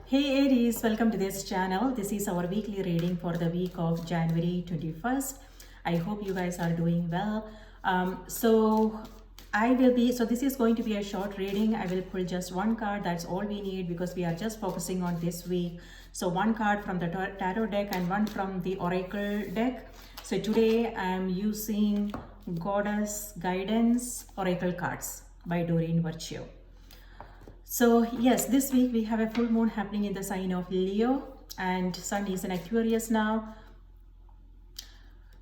Hey Aries, welcome to this channel. This is our weekly reading for the week of January 21st. I hope you guys are doing well. So this is going to be a short reading. I will pull just one card. That's all we need because we are just focusing on this week. So one card from the tarot deck and one from the oracle deck. So today I am using Goddess Guidance Oracle cards by Doreen Virtue. So yes, this week we have a full moon happening in the sign of Leo and Sun is in Aquarius now.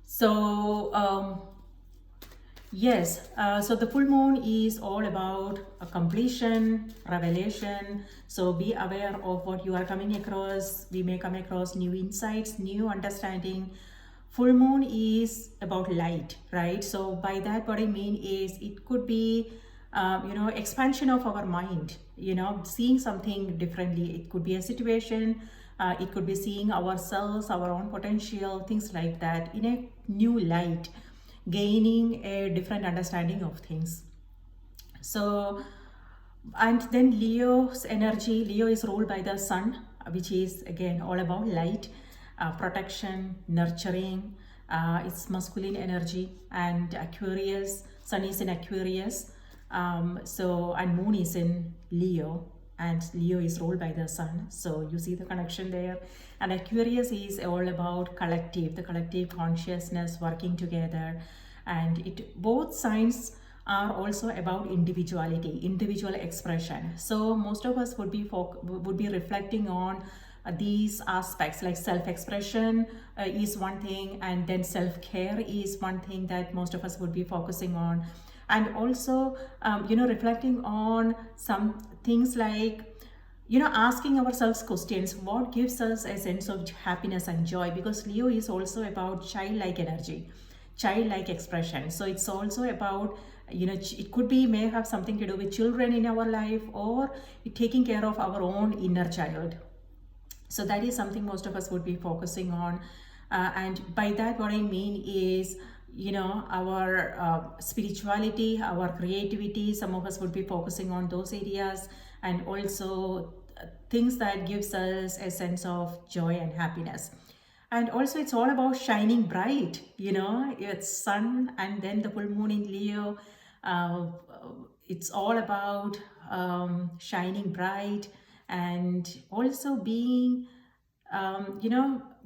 So so the full moon is all about a completion, revelation. So be aware of what you are coming across. We may come across new insights, new understanding. Full moon is about light, right? So by that, what I mean is it could be expansion of our mind, seeing something differently. It could be a situation, it could be seeing ourselves, our own potential, things like that in a new light, gaining a different understanding of things. So, and then Leo's energy, Leo is ruled by the sun, which is again all about light, protection, nurturing. It's masculine energy. And Aquarius, sun is in Aquarius. And moon is in Leo, and Leo is ruled by the sun. So you see the connection there. And Aquarius is all about collective, the collective consciousness working together. And both signs are also about individuality, individual expression. So most of us would be reflecting on these aspects, like self-expression is one thing, and then self-care is one thing that most of us would be focusing on. And also reflecting on some things like asking ourselves questions, what gives us a sense of happiness and joy, because Leo is also about childlike energy, childlike expression. So it's also about it may have something to do with children in our life, or taking care of our own inner child. So that is something most of us would be focusing on. And by that, what I mean is our spirituality, our creativity. Some of us would be focusing on those areas, and also things that gives us a sense of joy and happiness. And also it's all about shining bright, it's sun and then the full moon in Leo. It's all about shining bright, and also being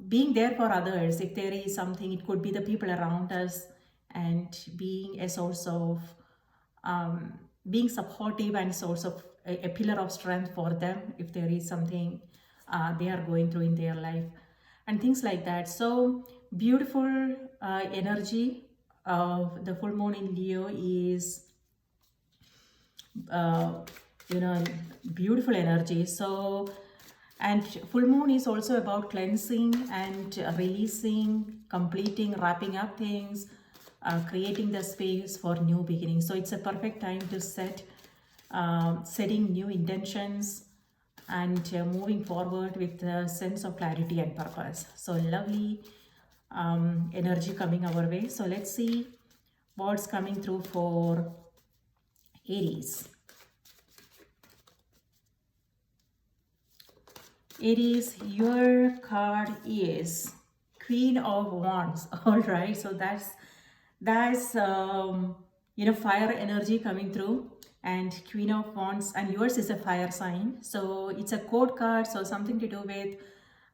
being there for others. If there is something, it could be the people around us, and being a source of being supportive and source of a pillar of strength for them if there is something they are going through in their life, and things like that. So beautiful energy of the full moon in Leo is beautiful energy. So, and full moon is also about cleansing and releasing, completing, wrapping up things, creating the space for new beginnings. So it's a perfect time to setting new intentions and moving forward with a sense of clarity and purpose. So lovely energy coming our way. So let's see what's coming through for Aries. Aries, your card is Queen of Wands. All right, so that's fire energy coming through, and Queen of Wands, and yours is a fire sign. So it's a code card, so something to do with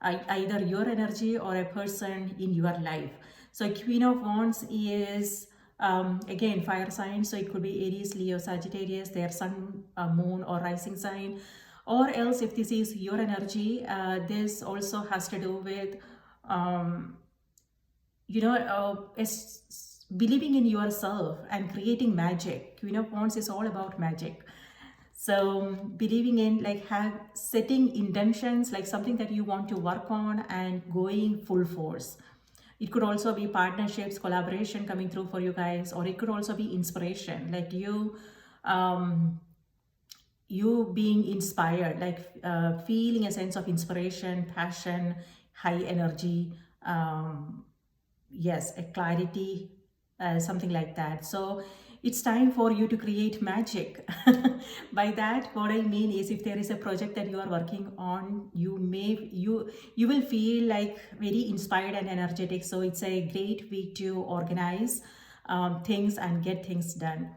either your energy or a person in your life. So Queen of Wands is again fire sign, so it could be Aries, Leo, Sagittarius, their sun, moon or rising sign. Or else, if this is your energy, this also has to do with believing in yourself and creating magic. Queen of Wands is all about magic. So believing in, setting intentions, like something that you want to work on, and going full force. It could also be partnerships, collaboration coming through for you guys, or it could also be inspiration, like you being inspired, feeling a sense of inspiration, passion, high energy, yes, a clarity, something like that. So it's time for you to create magic. By that, what I mean is, if there is a project that you are working on, you will feel like very inspired and energetic. So it's a great week to organize things and get things done.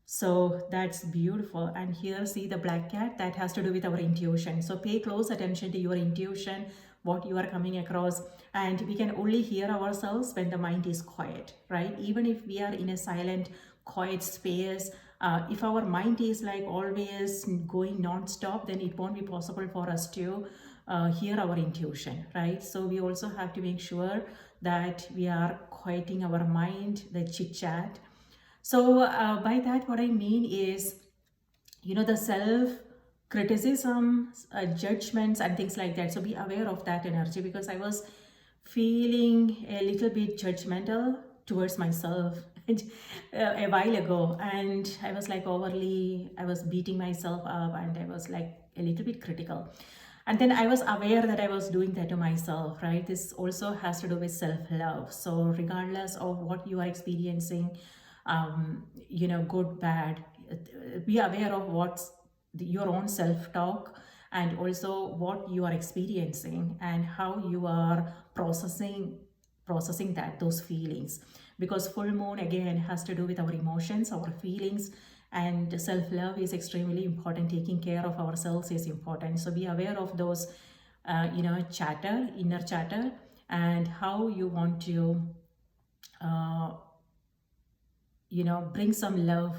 So that's beautiful. And here, see the black cat, that has to do with our intuition. So pay close attention to your intuition, what you are coming across. And we can only hear ourselves when the mind is quiet, right? Even if we are in a silent, quiet space, if our mind is like always going non-stop, then it won't be possible for us to hear our intuition, right? So we also have to make sure that we are quieting our mind, the chit chat. So by that, what I mean is, the self criticism, judgments, and things like that. So be aware of that energy, because I was feeling a little bit judgmental towards myself a while ago, and I was like I was beating myself up, and I was like a little bit critical. And then I was aware that I was doing that to myself, right? This also has to do with self-love. So regardless of what you are experiencing, good, bad, be aware of what's your own self-talk, and also what you are experiencing and how you are processing those feelings. Because full moon again has to do with our emotions, our feelings, and self-love is extremely important. Taking care of ourselves is important. So be aware of those inner chatter, and how you want to bring some love,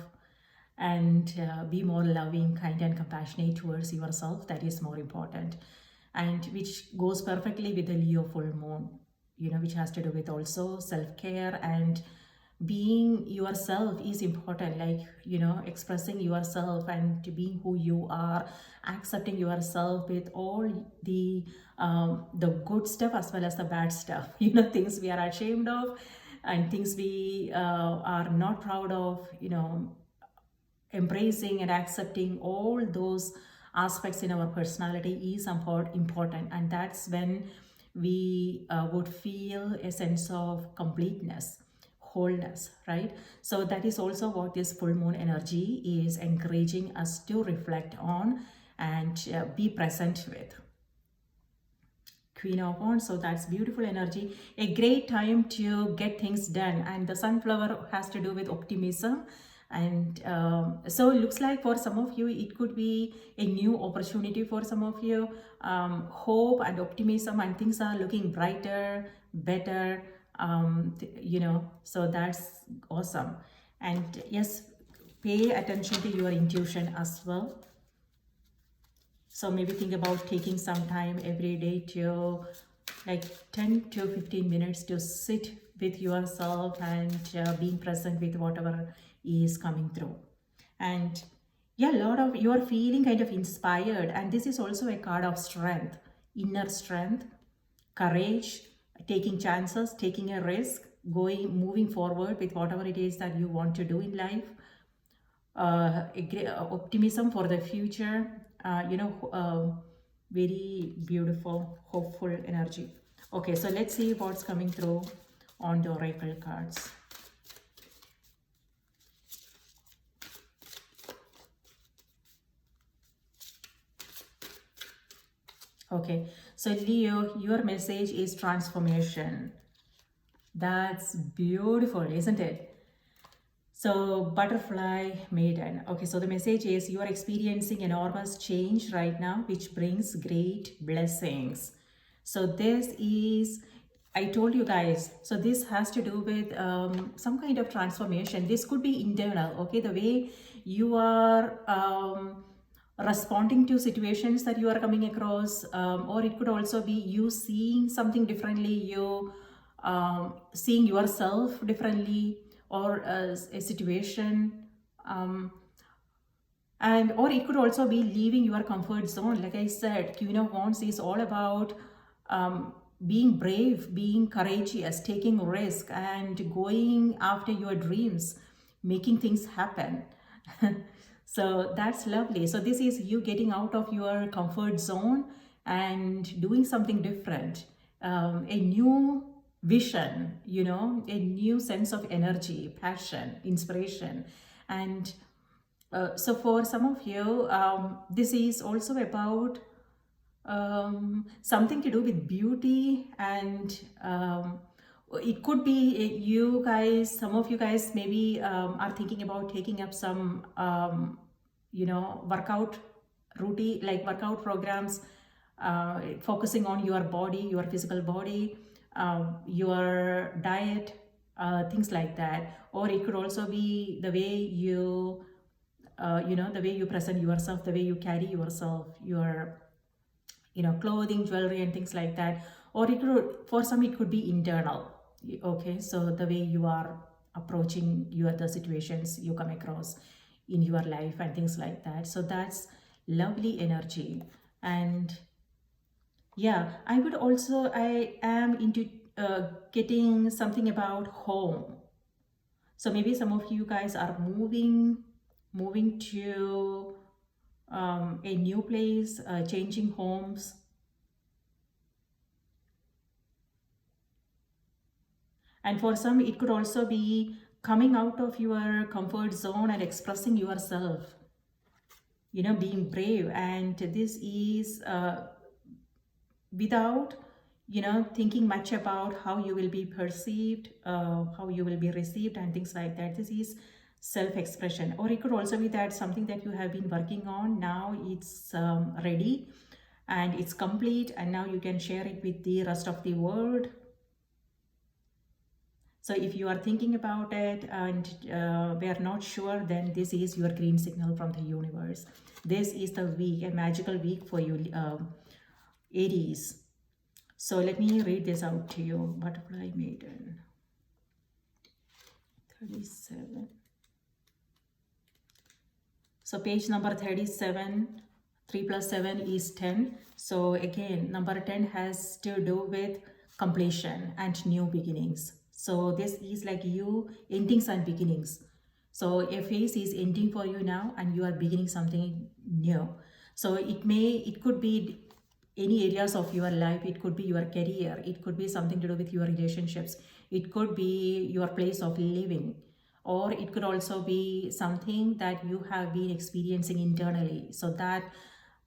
and be more loving, kind, and compassionate towards yourself. That is more important, and which goes perfectly with the Leo full moon, which has to do with also self-care, and being yourself is important. Like, expressing yourself and being who you are, accepting yourself with all the good stuff as well as the bad stuff, things we are ashamed of, and things we are not proud of, embracing and accepting all those aspects in our personality is important. And that's when we would feel a sense of completeness, wholeness, right? So that is also what this full moon energy is encouraging us to reflect on and be present with. Queen of Wands, so that's beautiful energy, a great time to get things done. And the sunflower has to do with optimism, and so it looks like for some of you it could be a new opportunity. For some of you, hope and optimism, and things are looking brighter, better, so that's awesome. And yes, pay attention to your intuition as well. So maybe think about taking some time every day to, like, 10 to 15 minutes to sit with yourself and being present with whatever is coming through. And yeah, a lot of you are feeling kind of inspired, and this is also a card of strength, inner strength, courage, taking chances, taking a risk, moving forward with whatever it is that you want to do in life. Optimism for the future, very beautiful, hopeful energy. Okay, so let's see what's coming through on the oracle cards. Okay, so Leo, your message is transformation. That's beautiful, isn't it? So butterfly maiden. Okay, so the message is you are experiencing enormous change right now, which brings great blessings. So this is, I told you guys, so this has to do with some kind of transformation. This could be internal, okay? The way you are responding to situations that you are coming across, or it could also be you seeing something differently, you seeing yourself differently, or a situation, and or it could also be leaving your comfort zone. Like I said, Queen of Wands is all about being brave, being courageous, taking risk, and going after your dreams, making things happen. So that's lovely. So this is you getting out of your comfort zone and doing something different, a new vision, you know, a new sense of energy, passion, inspiration. And so for some of you, this is also about something to do with beauty. And it could be you guys, some of you guys maybe are thinking about taking up some you know, workout routine, like workout programs, focusing on your body, your physical body, your diet, things like that. Or it could also be the way you you know, the way you present yourself, the way you carry yourself, your, you know, clothing, jewelry, and things like that. Or it could, for some, it could be internal. Okay, so the way you are approaching your, the situations you come across in your life and things like that. So that's lovely energy. And yeah, I would also, I am into getting something about home. So maybe some of you guys are moving to a new place, changing homes. And for some, it could also be coming out of your comfort zone and expressing yourself, you know, being brave. And this is without, you know, thinking much about how you will be perceived, how you will be received, and things like that. This is self-expression. Or it could also be that something that you have been working on, now it's ready and it's complete, and now you can share it with the rest of the world. So if you are thinking about it and we are not sure, then this is your green signal from the universe. This is the week, a magical week for you, Aries. So let me read this out to you. Butterfly Maiden. 37. So page number 37, 3 plus 7 is 10. So again, number 10 has to do with completion and new beginnings. So this is like you, endings and beginnings. So a phase is ending for you now and you are beginning something new. So it could be any areas of your life. It could be your career. It could be something to do with your relationships. It could be your place of living. Or it could also be something that you have been experiencing internally. So that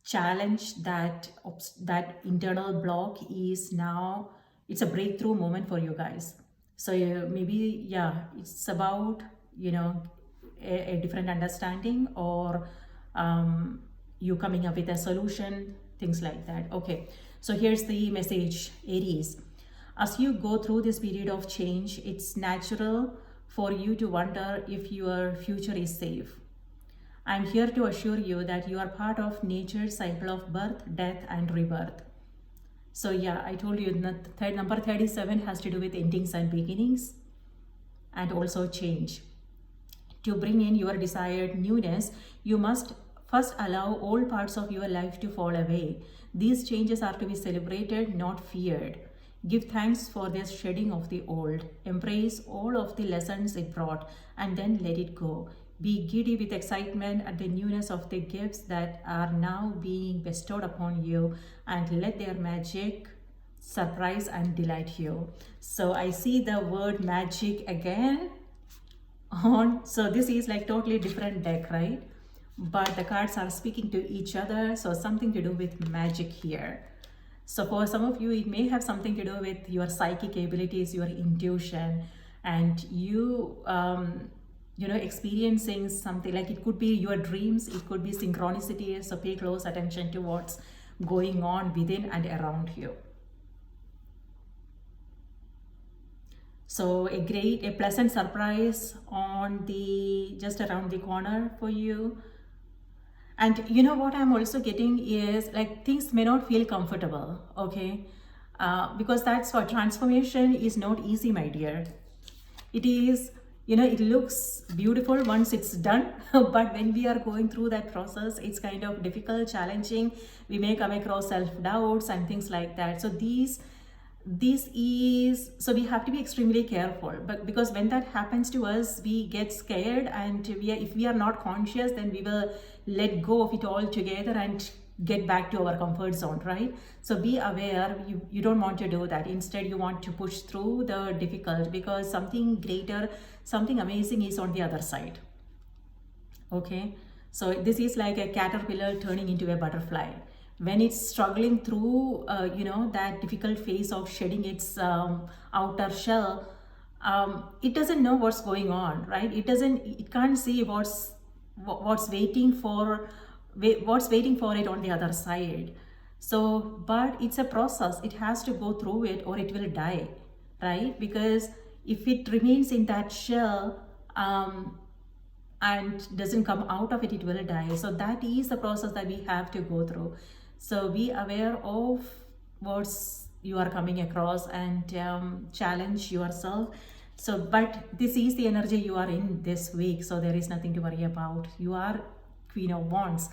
challenge, that internal block is now, it's a breakthrough moment for you guys. So maybe, yeah, it's about, you know, a different understanding, or you coming up with a solution, things like that. Okay, so here's the message, Aries. As you go through this period of change, it's natural for you to wonder if your future is safe. I'm here to assure you that you are part of nature's cycle of birth, death, and rebirth. So yeah, I told you that number 37 has to do with endings and beginnings, and also change. To bring in your desired newness, you must first allow all parts of your life to fall away. These changes are to be celebrated, not feared. Give thanks for this shedding of the old. Embrace all of the lessons it brought, and then let it go. Be giddy with excitement at the newness of the gifts that are now being bestowed upon you, and let their magic surprise and delight you. So I see the word magic again on. So this is like totally different deck, right? But the cards are speaking to each other. So something to do with magic here. So for some of you, it may have something to do with your psychic abilities, your intuition, and you, you know, experiencing something. Like it could be your dreams, it could be synchronicity. So pay close attention to what's going on within and around you. So a pleasant surprise on the, just around the corner for you. And you know what I'm also getting is like things may not feel comfortable, okay? Because that's what, transformation is not easy, my dear. It is, you know, it looks beautiful once it's done, but when we are going through that process, it's kind of difficult, challenging. We may come across self-doubts and things like that. So this is, so we have to be extremely careful, but because when that happens to us, we get scared, and if we are not conscious, then we will let go of it all together and get back to our comfort zone, right? So be aware, you don't want to do that. Instead, you want to push through the difficult, because something greater, something amazing is on the other side. Okay, so this is like a caterpillar turning into a butterfly. When it's struggling through that difficult phase of shedding its outer shell, it doesn't know what's going on, right? It can't see what's waiting for it on the other side. So but it's a process, it has to go through it or it will die, right? Because if it remains in that shell, and doesn't come out of it, it will die. So that is the process that we have to go through. So be aware of what you are coming across, and challenge yourself. So but this is the energy you are in this week, so there is nothing to worry about. You are Queen of Wands.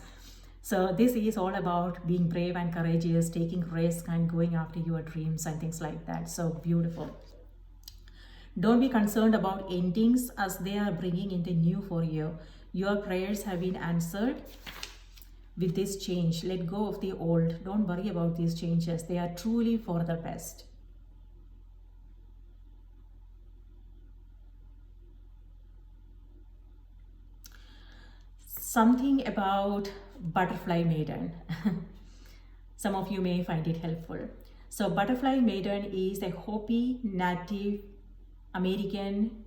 So this is all about being brave and courageous, taking risk and going after your dreams and things like that. So beautiful. Don't be concerned about endings, as they are bringing in the new for you. Your prayers have been answered with this change. Let go of the old. Don't worry about these changes. They are truly for the best. Something about butterfly maiden. Some of you may find it helpful. So butterfly maiden is a Hopi Native American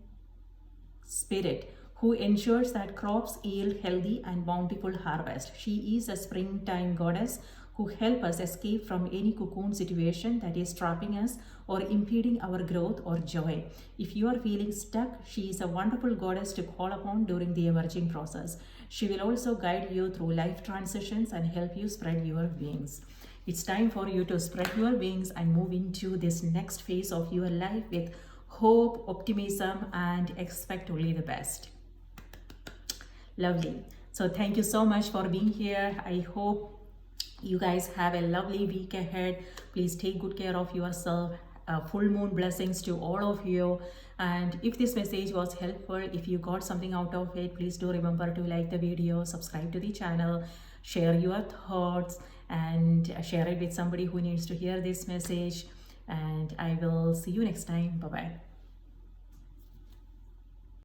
spirit who ensures that crops yield healthy and bountiful harvest. She is a springtime goddess who helps us escape from any cocoon situation that is trapping us or impeding our growth or joy. If you are feeling stuck, she is a wonderful goddess to call upon during the emerging process. She will also guide you through life transitions and help you spread your wings. It's time for you to spread your wings and move into this next phase of your life with hope, optimism, and expect only the best. Lovely. So thank you so much for being here. I hope you guys have a lovely week ahead. Please take good care of yourself. Full moon blessings to all of you. And if this message was helpful, if you got something out of it, please do remember to like the video, subscribe to the channel, share your thoughts, and share it with somebody who needs to hear this message. And I will see you next time. Bye bye.